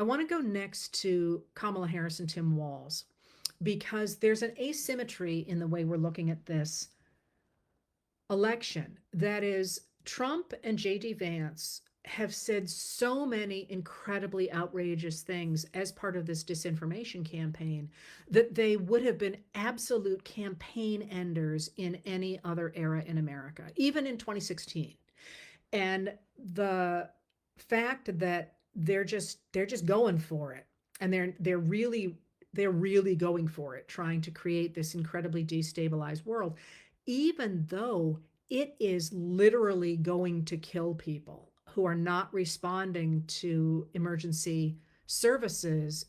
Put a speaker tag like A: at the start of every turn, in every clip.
A: I want to go next to Kamala Harris and Tim Walz because there's an asymmetry in the way we're looking at this election. That is, Trump and J.D. Vance have said so many incredibly outrageous things as part of this disinformation campaign that they would have been absolute campaign enders in any other era in America, even in 2016. And the fact that they're just going for it, and they're really going for it, trying to create this incredibly destabilized world, even though it is literally going to kill people who are not responding to emergency services,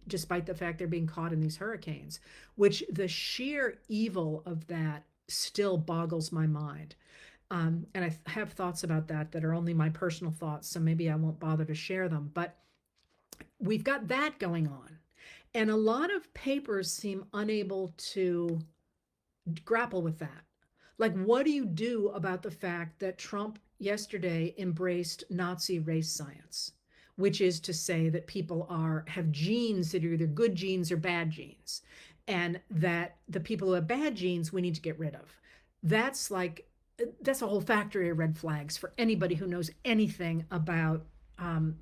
A: despite the fact they're being caught in these hurricanes, which the sheer evil of that still boggles my mind. And I have thoughts about that are only my personal thoughts, so maybe I won't bother to share them. But we've got that going on. And a lot of papers seem unable to grapple with that. Like, what do you do about the fact that Trump yesterday embraced Nazi race science, which is to say that people have genes that are either good genes or bad genes, and that the people who have bad genes we need to get rid of? That's like that's a whole factory of red flags for anybody who knows anything about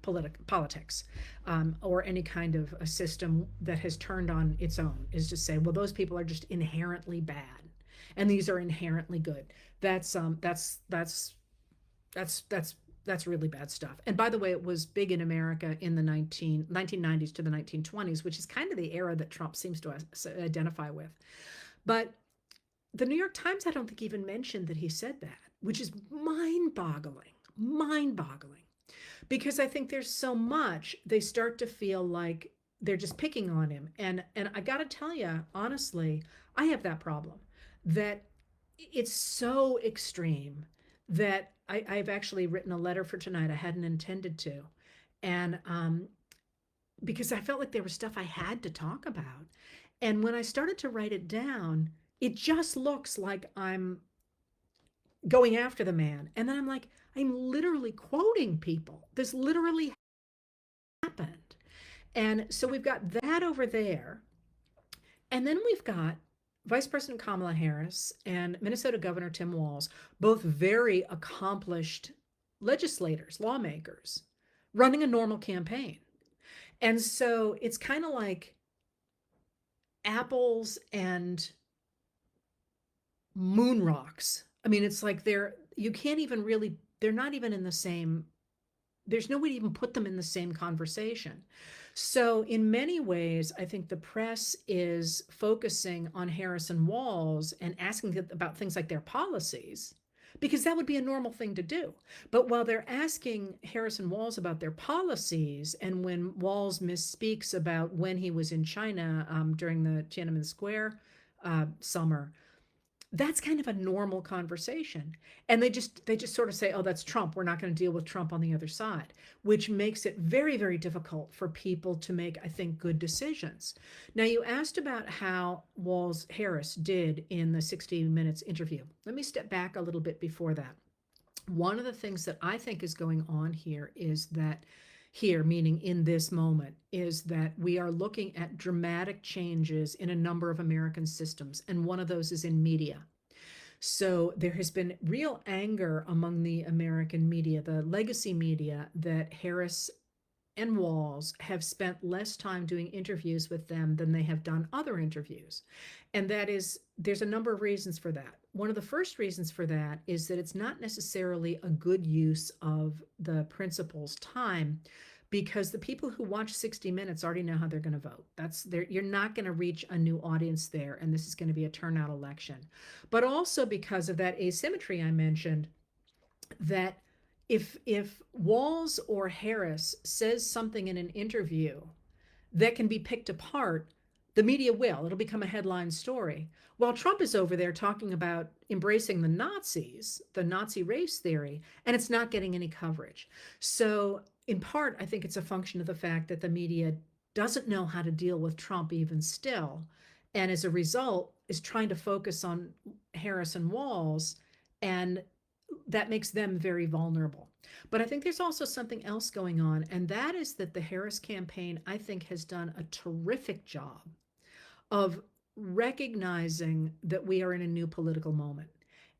A: politics, or any kind of a system that has turned on its own, is to say, well, those people are just inherently bad and these are inherently good. That's really bad stuff. And by the way, it was big in America in the 1990s to the 1920s, which is kind of the era that Trump seems to identify with. But the New York Times, I don't think, even mentioned that he said that, which is mind boggling, because I think there's so much they start to feel like they're just picking on him. And I got to tell you, honestly, I have that problem, that it's so extreme that I've actually written a letter for tonight. I hadn't intended to. And because I felt like there was stuff I had to talk about. And when I started to write it down, it just looks like I'm going after the man. And then I'm like, I'm literally quoting people. This literally happened. And so we've got that over there. And then we've got Vice President Kamala Harris and Minnesota Governor Tim Walz, both very accomplished legislators, lawmakers, running a normal campaign. And so it's kind of like apples and moon rocks. I mean, it's like you can't even really, they're not even in the same, there's no way to even put them in the same conversation. So in many ways, I think the press is focusing on Harris and Walz and asking about things like their policies, because that would be a normal thing to do. But while they're asking Harris and Walz about their policies, and when Walz misspeaks about when he was in China during the Tiananmen Square summer, that's kind of a normal conversation. And they just sort of say, oh, that's Trump, we're not going to deal with Trump on the other side, which makes it very, very difficult for people to make, I think, good decisions. Now, you asked about how Walz Harris did in the 60 Minutes interview. Let me step back a little bit before that. One of the things that I think is going on here is that meaning in this moment, is that we are looking at dramatic changes in a number of American systems, and one of those is in media. So there has been real anger among the American media, the legacy media, that Harris and Walz have spent less time doing interviews with them than they have done other interviews. And there's a number of reasons for that. One of the first reasons for that is that it's not necessarily a good use of the principal's time, because the people who watch 60 Minutes already know how they're going to vote. You're not going to reach a new audience there, and this is going to be a turnout election. But also because of that asymmetry I mentioned, that if Walz or Harris says something in an interview that can be picked apart, the media will. It'll become a headline story. While Trump is over there talking about embracing the Nazis, the Nazi race theory, and it's not getting any coverage. So in part, I think it's a function of the fact that the media doesn't know how to deal with Trump even still, and as a result is trying to focus on Harris and Walz, and that makes them very vulnerable. But I think there's also something else going on, and that is that the Harris campaign, I think, has done a terrific job of recognizing that we are in a new political moment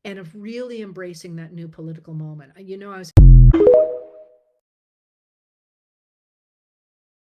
A: and of really embracing that new political moment. I was